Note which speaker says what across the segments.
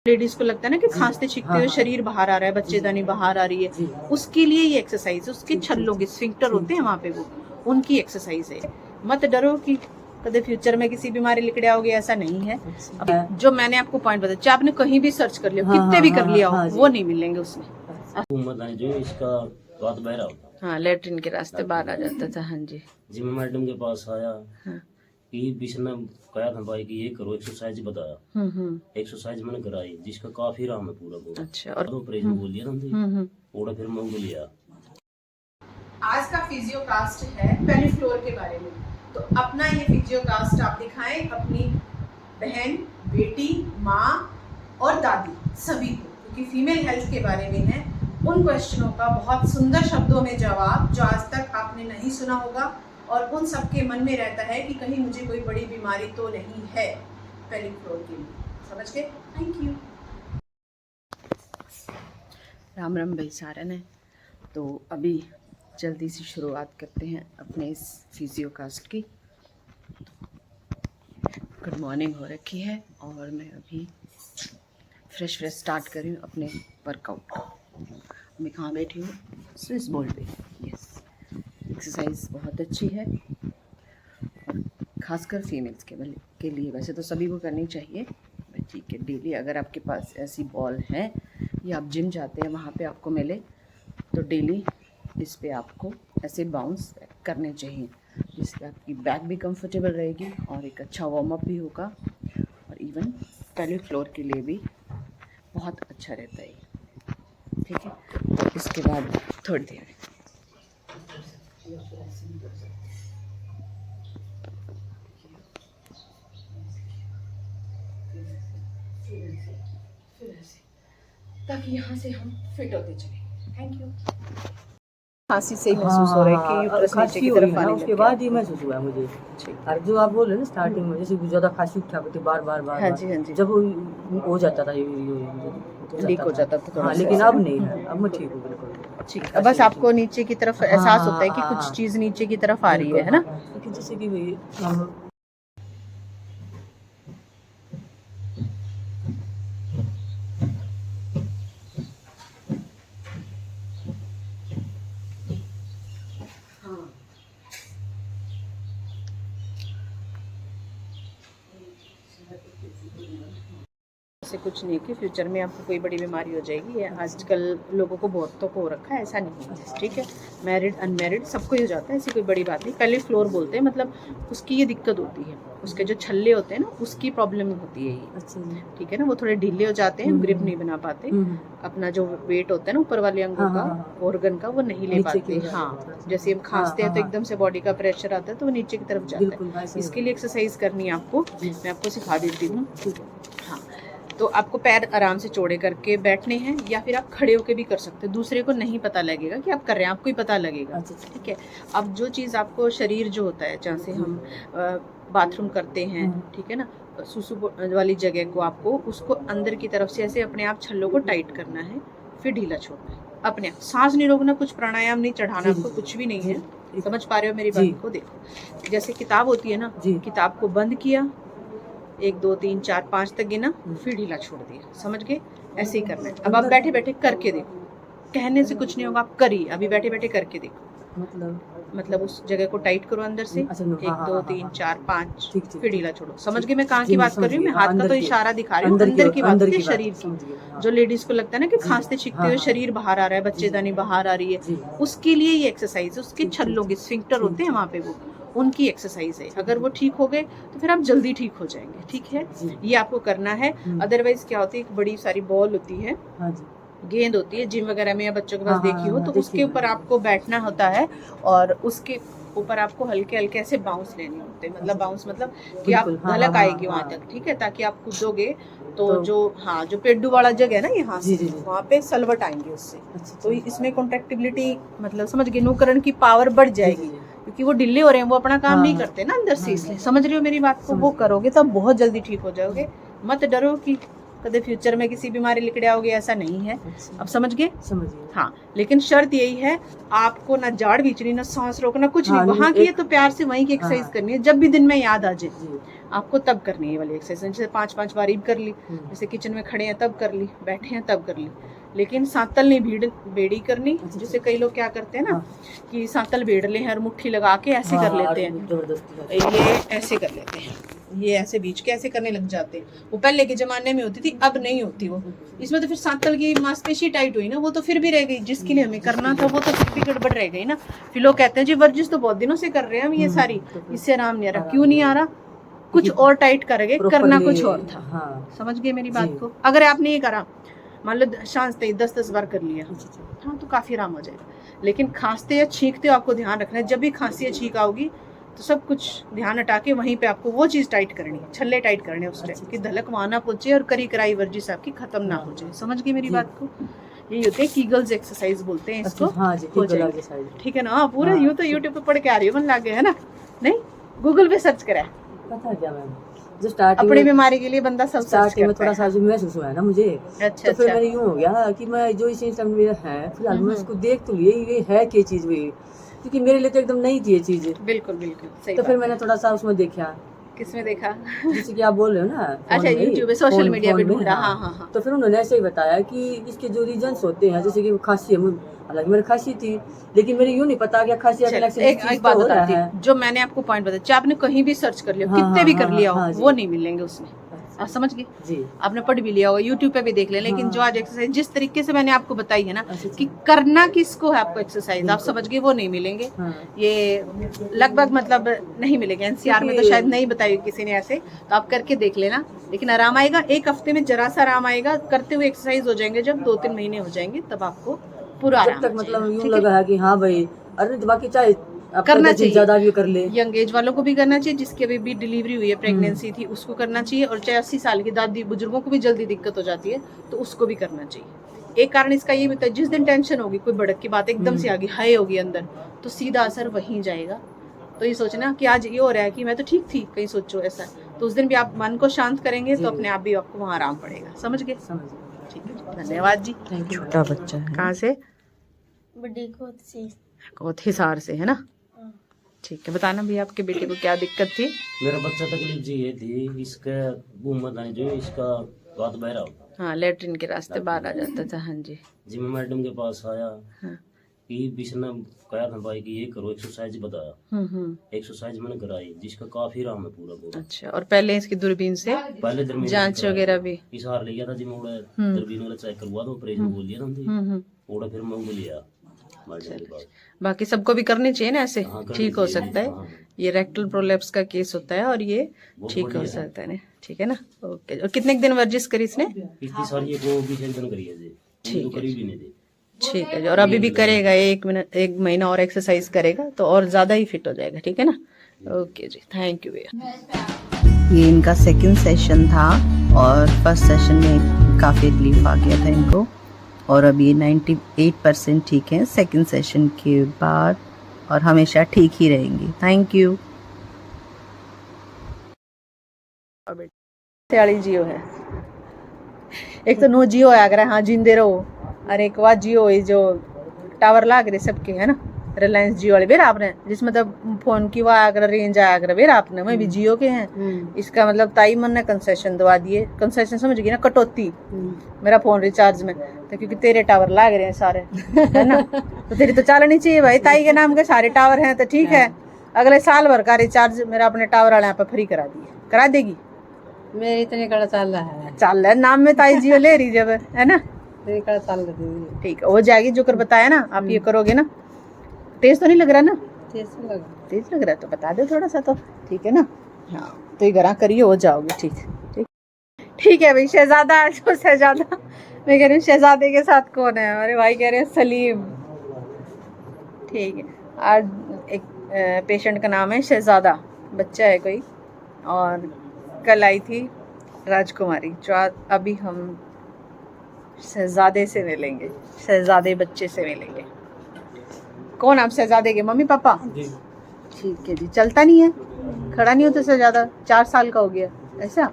Speaker 1: Ladies को लगता है ना कि खांसते छींकते हुए शरीर बाहर आ रहा है, बच्चेदानी बाहर आ रही है, उसके लिए ये एक्सरसाइज, उसके छल्लों के स्फिंक्टर होते हैं वहां पे, वो उनकी एक्सरसाइज है। मत डरो कि कभी फ्यूचर में किसी बीमारी लिकड़े आओगे, ऐसा नहीं है। अब जो मैंने आपको पॉइंट बताया, चाहे आपने कहीं भी सर्च कर लिया, कितने भी कर लिया हो, वो नहीं मिलेंगे उसमें।
Speaker 2: जो इसका बात बहरा होता,
Speaker 1: हाँ, लेटरिन के रास्ते बाहर आ जाता था। हाँ जी,
Speaker 2: जी मैं मैडम के पास आया
Speaker 1: हाँ।
Speaker 2: कि बीच में कहा था भाई कि ये करो, एक्सरसाइज बताया, एक्सरसाइज मैंने कराई जिसका काफी आराम है पूरा पूरा।
Speaker 1: अच्छा, और
Speaker 2: ऑपरेशन बोल दिया ना पूरा, फिर मैं लिया।
Speaker 1: आज का फिजियोकास्ट है पहले फ्लोर के बारे में, तो अपना ये फिजियोकास्ट आप दिखाएं अपनी बहन, बेटी, माँ और दादी सभी को, क्योंकि फीमेल हेल्थ के बारे में है। उन क्वेश्चनों का बहुत सुंदर शब्दों में जवाब जो आज तक आपने नहीं सुना होगा, और उन सबके मन में रहता है कि कहीं मुझे कोई बड़ी बीमारी तो नहीं है पहले फ्लोर के लिए। समझ गए? Thank you. राम राम भाई सारन है। तो अभी जल्दी से शुरुआत करते हैं अपने इस फिजियोकास्ट की। गुड मॉर्निंग हो रखी है और मैं अभी फ्रेश स्टार्ट कर रही हूँ अपने वर्कआउट का। मैं कहाँ बैठी हूँ? स्विस बॉल पे। यस, एक्सरसाइज बहुत अच्छी है और ख़ासकर फीमेल्स के लिए, वैसे तो सभी को करनी चाहिए, ठीक है। डेली अगर आपके पास ऐसी बॉल है या आप जिम जाते हैं वहाँ पे आपको मिले, तो डेली इस पे आपको ऐसे बाउंस करने चाहिए, जिससे आपकी बैक भी कंफर्टेबल रहेगी और एक अच्छा वार्म अप भी होगा, और इवन पहले फ्लोर के लिए भी बहुत अच्छा रहता है, ठीक है। तो इसके बाद थोड़ी देर ताकि यहाँ से हम फिट होते चले। Thank you. खांसी से ही महसूस हो रहा है कि यूट्रस नीचे की तरफ आने लग
Speaker 3: उसके बाद ही महसूस हुआ मुझे। और जो आप बोल रहे हैं ना स्टार्टिंग में, जैसे ज्यादा खांसी उठा करती बार,
Speaker 1: हाँ जी, हाँ जी,
Speaker 3: जब हो जाता था
Speaker 1: लीक हो जाता था थोड़ा,
Speaker 3: लेकिन अब नहीं है, अब मैं ठीक हूँ बिल्कुल
Speaker 1: ठीक है। बस आपको नीचे की तरफ एहसास होता है कि कुछ चीज नीचे की तरफ आ रही है ना?
Speaker 3: जैसे कि हम
Speaker 1: से कुछ नहीं कि फ्यूचर में आपको कोई बड़ी बीमारी हो जाएगी। आजकल लोगों को बहुतों को हो रखा है, ऐसा नहीं है, ठीक है। मैरिड अनमैरिड सबको ही हो जाता है, ऐसी कोई बड़ी बात नहीं। पहले फ्लोर बोलते हैं, मतलब उसकी ये दिक्कत होती है, उसके जो छल्ले होते हैं ना, उसकी प्रॉब्लम होती है ये, ठीक है ना। वो थोड़े ढीले हो जाते हैं, ग्रिप नहीं बना पाते, अपना जो वेट होता है ना ऊपर वाले अंगों का, ऑर्गन का, वो नहीं ले पाते। हाँ, जैसे हम खांसते हैं तो एकदम से बॉडी का प्रेशर आता है तो वो नीचे की तरफ जाता है। इसके लिए एक्सरसाइज करनी है आपको, मैं आपको सिखा देती हूँ। हाँ, तो आपको पैर आराम से चौड़े करके बैठने हैं, या फिर आप खड़े होकर भी कर सकते हैं। दूसरे को नहीं पता लगेगा कि आप कर रहे हैं, आपको ही पता लगेगा, ठीक है। अब जो चीज़ आपको शरीर जो होता है, जहाँ से हम बाथरूम करते हैं, ठीक है ना, सुसु वाली जगह को आपको उसको अंदर की तरफ से ऐसे अपने आप छल्लों को टाइट करना है, फिर ढीला छोड़ना है अपने आप। सांस नहीं रोकना, कुछ प्राणायाम नहीं चढ़ाना आपको, कुछ भी नहीं है। समझ पा रहे हो मेरी बात को? देखो, जैसे किताब होती है ना, किताब को बंद किया, 1 2 3 4 5 तक गिना, फिर ढीला छोड़ दिया। समझ गए? ऐसे ही करना है। अब आप बैठे बैठे करके देखो, कहने से कुछ नहीं होगा, आप करिए अभी बैठे बैठे करके देखो। मतलब उस जगह को टाइट करो अंदर से, 1 2 3 4 5, फिर ढीला छोड़ो। समझ गए मैं कहाँ की बात कर रही हूँ? मैं हाथ का तो इशारा दिखा रही हूँ, अंदर की बात है, शरीर की। जो लेडीज को लगता है ना कि खांसते छींकते हुए शरीर बाहर आ रहा है, बच्चेदानी बाहर आ रही है, उसके लिए ये एक्सरसाइज, उसके छल्लों के स्फिंक्टर होते हैं वहाँ पे, वो उनकी एक्सरसाइज है। अगर वो ठीक हो गए तो फिर आप जल्दी ठीक हो जाएंगे, ठीक है। ये आपको करना है। अदरवाइज क्या होती है, एक बड़ी सारी बॉल होती है, गेंद होती है, जिम वगैरह में या बच्चों के पास देखी हो, तो उसके ऊपर आपको बैठना होता है और उसके ऊपर आपको हल्के हल्के ऐसे बाउंस लेने होते हैं। मतलब बाउंस मतलब कि आप धलक आएगी वहां तक, ठीक है, ताकि आप कूदोगे तो जो पेड्डू वाला जगह है ना, यहाँ से वहाँ पे सलवट आएंगे उससे। तो इसमें कॉन्ट्रैक्टिबिलिटी, मतलब समझ गए, नूकरण की पावर बढ़ जाएगी, क्योंकि वो ढिले हो रहे हैं, वो अपना काम नहीं करते ना अंदर से, इसलिए। समझ रहे हो मेरी बात को? वो करोगे तब बहुत जल्दी ठीक हो जाओगे। मत डरो कि कदे फ्यूचर में किसी बीमारी लिकड़े आओगे ऐसा नहीं है।
Speaker 3: अच्छा।
Speaker 1: अब समझ गए?
Speaker 3: समझिए।
Speaker 1: हाँ, लेकिन शर्त यही है आपको ना जाड़ बीचनी, ना सांस रोकना, कुछ
Speaker 3: हाँ,
Speaker 1: नहीं। वहाँ
Speaker 3: नहीं,
Speaker 1: की है तो प्यार से वहीं की एक्सरसाइज
Speaker 3: हाँ।
Speaker 1: करनी है, जब भी दिन में याद आ जाए
Speaker 3: जी।
Speaker 1: आपको तब करनी है ये वाली एक्सरसाइज। जैसे 5-5 बार कर ली,
Speaker 3: हम्म।
Speaker 1: जैसे किचन में खड़े हैं तब कर ली, बैठे हैं तब कर ली, लेकिन सांतल नहीं बेड़ी करनी।
Speaker 3: अच्छा।
Speaker 1: जैसे कई लोग क्या करते हैं ना
Speaker 3: हाँ।
Speaker 1: कि सांतल बेड़ ले हैं और मुट्ठी लगा के ऐसे कर लेते हैं,
Speaker 3: जबरदस्ती।
Speaker 1: ये ऐसे कर लेते हैं, ये ऐसे बीच के ऐसे करने लग जाते हैं। वो पहले के जमाने में होती थी, अब नहीं होती वो। इसमें तो फिर सांतल की मांसपेशी टाइट हुई ना, वो तो फिर भी रह गई, जिसके लिए हमें करना था वो तो फिर भी गड़बड़ रह गई ना। फिर लोग कहते हैं जी वर्जिश तो बहुत दिनों से कर रहे हैं हम ये सारी, इससे आराम नहीं आ रहा। क्यों नहीं आ रहा? कुछ और टाइट करोगे, करना कुछ और था।
Speaker 3: हाँ।
Speaker 1: समझ गए मेरी बात
Speaker 3: जी।
Speaker 1: को? अगर आपने ये करा, मान लो शांत 10-10 बार कर लिया, हाँ तो काफी आराम हो जाएगा। लेकिन खांसते या छींकते हो आपको ध्यान रखना है, जब भी खांसी या छींक आओगी तो सब कुछ ध्यान हटा के वहीं पे आपको वो चीज़ टाइट करनी है, छल्ले टाइट करने उस टाइम कि धलक वहाँ ना पहुंचे और करी कराई वर्जिश आपकी खत्म ना हो जाए। समझ गई मेरी बात को? यही होते हैं कीगल्स एक्सरसाइज बोलते हैं इसको।
Speaker 3: हाँ जी,
Speaker 1: हो जाएगी, ठीक है ना? हाँ, पूरा यूँ तो यूट्यूब पे पढ़ के आ रही हो, मन लागे है ना? नहीं, गूगल पे सर्च करा,
Speaker 3: पता क्या मैम, जो स्टार्टिंग
Speaker 1: अपनी बीमारी के लिए बंदा सब सर्च
Speaker 3: स्टार्टिंग में
Speaker 1: करता
Speaker 3: थोड़ा सा जो महसूस हुआ है ना मुझे,
Speaker 1: अच्छा,
Speaker 3: तो फिर
Speaker 1: अच्छा।
Speaker 3: मैंने यूँ हो गया कि मैं जो इस इंसान मेरा है फिलहाल मैं उसको देख तो ये है क्या चीज़ हुई, क्योंकि मेरे लिए तो एकदम नई थी ये चीज़।
Speaker 1: बिल्कुल बिल्कुल सही
Speaker 3: तो फिर
Speaker 1: बात
Speaker 3: मैंने थोड़ा सा उसमें देखा,
Speaker 1: है। किसमें देखा?
Speaker 3: जैसे कि आप बोल रहे हो ना
Speaker 1: अच्छा,
Speaker 3: फोन में,
Speaker 1: YouTube पे, सोशल मीडिया पे
Speaker 3: फोन में,
Speaker 1: ढूंढा। हाँ हाँ हाँ।
Speaker 3: तो फिर उन्होंने ऐसे ही बताया कि इसके जो रीजन्स होते हैं, जैसे कि खांसी है, हालांकि मेरी खांसी थी लेकिन मेरे यूँ नहीं पता क्या खांसी
Speaker 1: चल, एक बात बताती हूँ, जो मैंने आपको पॉइंट बताया, चाहे आपने कहीं भी सर्च कर लिया,
Speaker 3: हाँ,
Speaker 1: कितने भी
Speaker 3: हाँ,
Speaker 1: कर लिया हो,
Speaker 3: हाँ, जी।
Speaker 1: वो नहीं मिलेंगे उसमें। आप समझ गए?
Speaker 3: जी।
Speaker 1: आपने पढ़ भी लिया होगा, यूट्यूब पे भी देख ले, लेकिन
Speaker 3: हाँ।
Speaker 1: जो आज एक्सरसाइज जिस तरीके से मैंने आपको बताई है ना
Speaker 3: अच्छा,
Speaker 1: कि करना किसको है आपको एक्सरसाइज, आप समझ गए, वो नहीं मिलेंगे।
Speaker 3: हाँ।
Speaker 1: ये लगभग मतलब नहीं मिलेंगे, एनसीआर में तो शायद नहीं बताई किसी ने ऐसे, तो आप करके देख लेना। लेकिन आराम आएगा, एक हफ्ते में जरा सा आराम आएगा, करते हुए एक्सरसाइज हो जाएंगे, जब 2-3 महीने हो जाएंगे तब आपको पूरा आराम
Speaker 3: जब तक
Speaker 1: आ
Speaker 3: मतलब
Speaker 1: जाएगा,
Speaker 3: यूँ
Speaker 1: ठीक है?
Speaker 3: लगा है कि हाँ भाई, अरे तो बाकी चाहे
Speaker 1: करना चाहिए,
Speaker 3: ज्यादा भी कर ले।
Speaker 1: यंग एज वालों को भी करना चाहिए, जिसकी अभी भी डिलीवरी हुई है, प्रेगनेंसी थी, उसको करना चाहिए। और चाहे 80 साल की दादी बुजुर्गों को भी जल्दी दिक्कत हो जाती है तो उसको भी करना चाहिए। एक कारण इसका ये भी होता है, जिस दिन टेंशन होगी, कोई भड़क की बात एकदम से आ गई, हाई होगी अंदर, तो सीधा असर वहीं जाएगा। तो ये सोचना कि आज ये हो रहा है कि मैं तो ठीक थी, कहीं सोचो ऐसा, तो उस दिन भी आप मन को शांत करेंगे तो अपने आप भी आपको वहाँ आराम पड़ेगा। समझ गए? ठीक है, धन्यवाद जी।
Speaker 3: छोटा बच्चा है।
Speaker 1: कहाँ से?
Speaker 4: बड़ी गोद से।
Speaker 1: हिसार से है ना? ठीक है, बताना भैया आपके बेटे को क्या दिक्कत थी?
Speaker 2: मेरा बच्चा तकलीफ जी ये थी, इसका घूमत नहीं जो इसका बात बहरा होता।
Speaker 1: हाँ, लेटरिन के रास्ते बाहर आ जाता था। हाँ जी।
Speaker 2: जी मैं मैडम के पास आया
Speaker 1: हाँ।
Speaker 2: कि बिशना कहा था भाई कि ये करो, एक्सरसाइज बताया, एक्सरसाइज मैंने कराई जिसका काफी आराम है पूरा पूरा।
Speaker 1: अच्छा, और पहले इसकी दूरबीन से
Speaker 2: पहले दूरबीन
Speaker 1: जांच वगैरह भी?
Speaker 2: इशार ले गया था जी, मैं दूरबीन वाला चेक करवा दो, ऑपरेशन बोल दिया था उनसे, ओड़ा फिर मैं उनको लिया मैडम के पास।
Speaker 1: बाकी सबको भी करनी चाहिए ना ऐसे,
Speaker 2: हाँ, करनी
Speaker 1: ठीक हो
Speaker 2: चाहिए।
Speaker 1: सकता है।
Speaker 2: हाँ।
Speaker 1: ये रेक्टल प्रोलैप्स का केस होता है और ये ठीक हो सकता है ना, ठीक है ना? ओके। और कितने दिन वर्जिश करी इसने?
Speaker 2: इतनी सारी ये को 20 दिन करी है जी,
Speaker 1: ठीक है।
Speaker 2: करीब भी नहीं थी।
Speaker 1: ठीक है जी। और अभी भी करेगा, 1 महीना और एक्सरसाइज करेगा तो और ज्यादा ही फिट हो जाएगा, ठीक है ना? ओके जी, थैंक यू भैया। ये इनका सेकंड सेशन था और फर्स्ट सेशन में काफ़ी रिलीफ आ गया था इनको, और अब ये 98% ठीक है सेकंड सेशन के बाद, और हमेशा ठीक ही रहेंगी। Thank you. वाली जियो है, एक तो नो जियो है, अगर हाँ जिंदे रहो, और एक बात जियो है जो टावर लाग रहे सबके है ना, रिलायंस जियो वाले बेरा आपने, जिसमें मतलब फोन की वह आकर रेंज आया कर बेरा आपने, वही भी जियो के हैं। इसका मतलब ताई मन ने कंसेशन दवा दिए, कंसेशन समझ गई ना, कटौती मेरा फोन रिचार्ज में, तो क्योंकि तेरे टावर लाग रहे हैं सारे है ना, तो तेरी तो चलनी चाहिए भाई, ताई के नाम के सारे टावर हैं तो ठीक है। अगले साल भर का रिचार्ज मेरा अपने टावर वाले यहाँ पे फ्री करा दिए, करा देगी?
Speaker 3: मेरे इतने कड़ा चल रहा है,
Speaker 1: चल रहा है, नाम में ताई जियो ले रही जब है ना,
Speaker 3: मेरे कड़ा चल रही है।
Speaker 1: ठीक है, हो जाएगी जो कर बताया ना, आप ये करोगे ना। तेज तो नहीं लग रहा ना? तेज लग रहा है तो बता दो थोड़ा सा तो, ठीक है ना? हाँ, तो ये घरा करिए, हो जाओगे ठीक। ठीक ठीक है भाई। शहजादा, जो शहजादा मैं कह रही हूँ, शहजादे के साथ कौन है? अरे भाई कह रहे हैं सलीम। ठीक है, आज एक पेशेंट का नाम है शहजादा, बच्चा है कोई, और कल आई थी राजकुमारी, जो अभी हम शहजादे से मिलेंगे, शहजादे बच्चे से मिलेंगे। कौन आप? शहजादे के मम्मी पापा? ठीक है जी। चलता नहीं है, खड़ा नहीं होता शहजादा, 4 साल का हो गया ऐसा?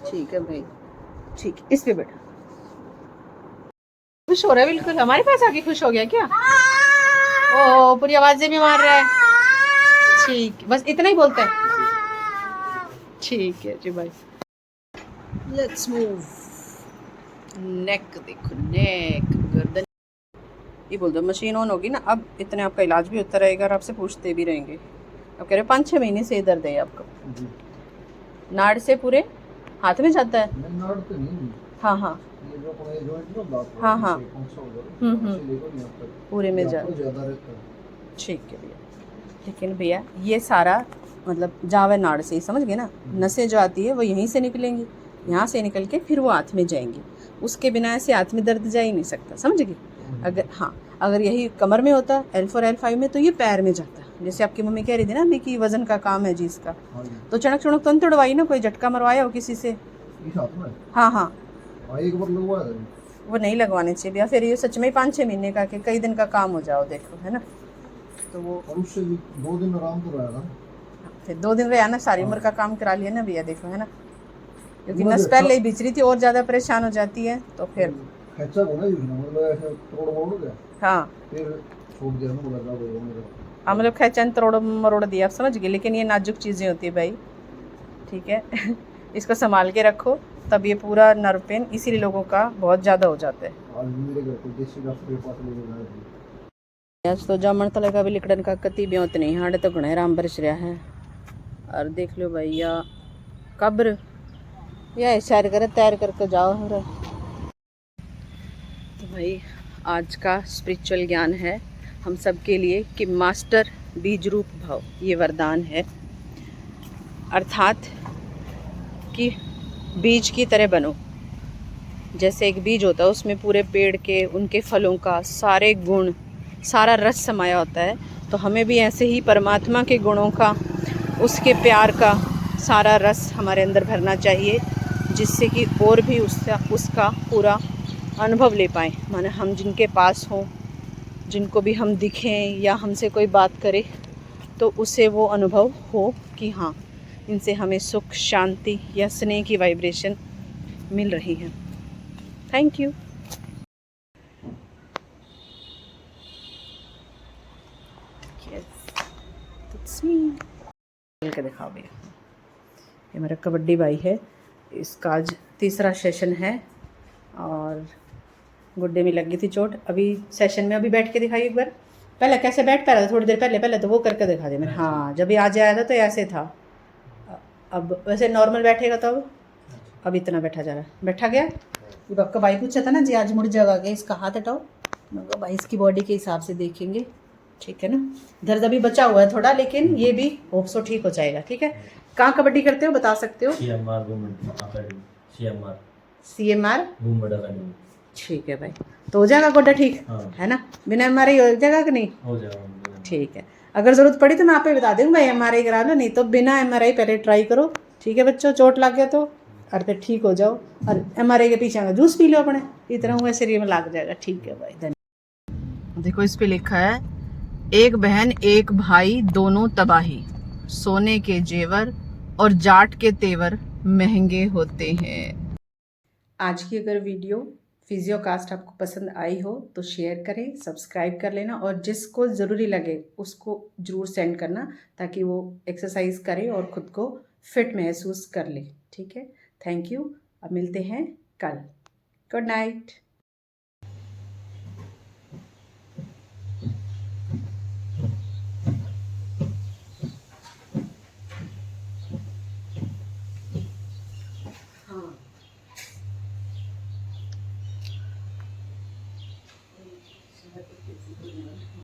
Speaker 1: ठीक है भाई, ठीक है, इस पे बैठा। खुश हो रहा है बिल्कुल, हमारे पास आके खुश हो गया क्या? ओ पूरी आवाजें भी मार रहा है। ठीक, बस इतना ही बोलता है। ठीक है जी भाई, लेट्स मूव। नेक देखो, नेक, गर्दन। ये बोल दो मशीन ऑन होगी ना, अब इतने आपका इलाज भी होता रहेगा और आपसे पूछते भी रहेंगे। अब कह रहे 5-6 महीने से दर्द है आपको। नाड़ से पूरे हाथ में जाता है?
Speaker 5: नाड़ तो नहीं,
Speaker 1: हाँ हाँ
Speaker 5: ये जो अपना ये जॉइंट ना दांत
Speaker 1: हाँ हाँ,
Speaker 5: से लेकर यहाँ तक
Speaker 1: पूरे में जा।
Speaker 5: ज्यादा रहता है।
Speaker 1: ठीक है भैया, लेकिन भैया ये सारा मतलब जावे नाड़ से ही, समझ गए ना? नसें जो आती है वो यहीं से निकलेंगी, यहाँ से निकल के फिर वो हाथ में जाएंगी। उसके बिना ऐसे हाथ में दर्द जा ही नहीं सकता, समझ गए? अगर हाँ, अगर यही कमर में होता L4 L5 में, तो ये पैर में जाता। जैसे आपकी मम्मी कह रही थी ना अभी कि वजन का काम है जी इसका, तो चणक चुणक तो नहीं तोड़वाई ना? कोई झटका मरवाया हो किसी से?
Speaker 5: इस हाथ में
Speaker 1: हाँ हाँ,
Speaker 5: एक बार लगवाया था।
Speaker 1: वो नहीं लगवाने चाहिए भैया, फिर ये सच में 5-6 महीने का कि कई दिन का काम हो जाओ, देखो है ना? तो वो
Speaker 5: और उससे 2 दिन आराम तो रहा था,
Speaker 1: फिर 2 दिन रहा ना, सारी उम्र का काम करा लिया ना भैया, देखो है ना? क्योंकि नस पहले ही बिछ रही थी और ज़्यादा परेशान हो जाती है, तो फिर
Speaker 5: खैचा को नहीं मतलब ऐसे तोड़ मोड़ गया,
Speaker 1: हाँ
Speaker 5: फिर छोड़ दिया ना, लगा वो मेरा।
Speaker 1: हम लोग खैचन तोड़ मरोड़ दिया, आप समझ गए? लेकिन ये नाजुक चीज़ें होती है भाई, ठीक है? इसको संभाल के रखो, तब ये पूरा नर्व पेन इसीलिए लोगों का बहुत ज़्यादा हो जाता है।
Speaker 5: आज मेरे घर पे देसी डॉक्टर के पास ले गए थे।
Speaker 1: आज तो जामन तले का भी लिकड़न का कति ब्योत नहीं, हाड़े तो घणे आराम बरस रहा है। और देख लो भैया कब्र या इशार करे तैर करके जाओ। तो भाई आज का स्पिरिचुअल ज्ञान है हम सब के लिए कि मास्टर बीज रूप भाव ये वरदान है, अर्थात कि बीज की तरह बनो। जैसे एक बीज होता है उसमें पूरे पेड़ के उनके फलों का सारे गुण सारा रस समाया होता है, तो हमें भी ऐसे ही परमात्मा के गुणों का उसके प्यार का सारा रस हमारे अंदर भरना चाहिए, जिससे कि और भी उसका पूरा अनुभव ले पाएँ। माने हम जिनके पास हों, जिनको भी हम दिखें या हमसे कोई बात करे, तो उसे वो अनुभव हो कि हाँ इनसे हमें सुख शांति या स्नेह की वाइब्रेशन मिल रही है। Thank you. चल के दिखाओ भैया, ये मेरा कबड्डी भाई है, इसका आज 3रा सेशन है और गुड्डे में लग गई थी चोट। अभी सेशन में अभी बैठ के दिखाई एक बार, पहले कैसे बैठ पा रहा था थोड़ी देर पहले तो वो करके दिखा दे मैंने। हाँ, जब ये आज आया था तो ऐसे था, अब वैसे नॉर्मल बैठेगा तो अब इतना बैठा जा रहा है। बैठा गया। ये आपका भाई पूछा था ना जी आज मुड़ जाएगा क्या, इसका हाथ हटाओ। मैं कहा भाई इसकी बॉडी के हिसाब से देखेंगे, ठीक है ना? दर्द अभी बचा हुआ है थोड़ा, लेकिन ये भी होप सो ठीक हो जाएगा, ठीक है? कहाँ कबड्डी करते हो बता सकते हो? CMR ठीक है भाई, तो हो जाएगा गोड्डा ठीक, है ना? बिना MRI हो जाएगा कि नहीं? हो जाएगा, ठीक है। अगर ज़रूरत पड़ी तो मैं आप ही बता दूँगा भाई MRI करा लो, नहीं तो बिना MRI पहले ट्राई करो, ठीक है बच्चों? चोट लग गया तो अरे ठीक हो जाओ, और MRI के पीछे का जूस पी लो अपने, इतना हुआ शरीर में लग जाएगा, ठीक है भाई? धन्यवाद। देखो इस पे लिखा है, एक बहन एक भाई दोनों तबाही, सोने के जेवर और जाट के तेवर महंगे होते हैं। आज की अगर वीडियो फिजियोकास्ट आपको पसंद आई हो तो शेयर करें, सब्सक्राइब कर लेना, और जिसको ज़रूरी लगे उसको ज़रूर सेंड करना, ताकि वो एक्सरसाइज करे और ख़ुद को फिट महसूस कर ले, ठीक है? Thank you. अब मिलते हैं कल। Good night.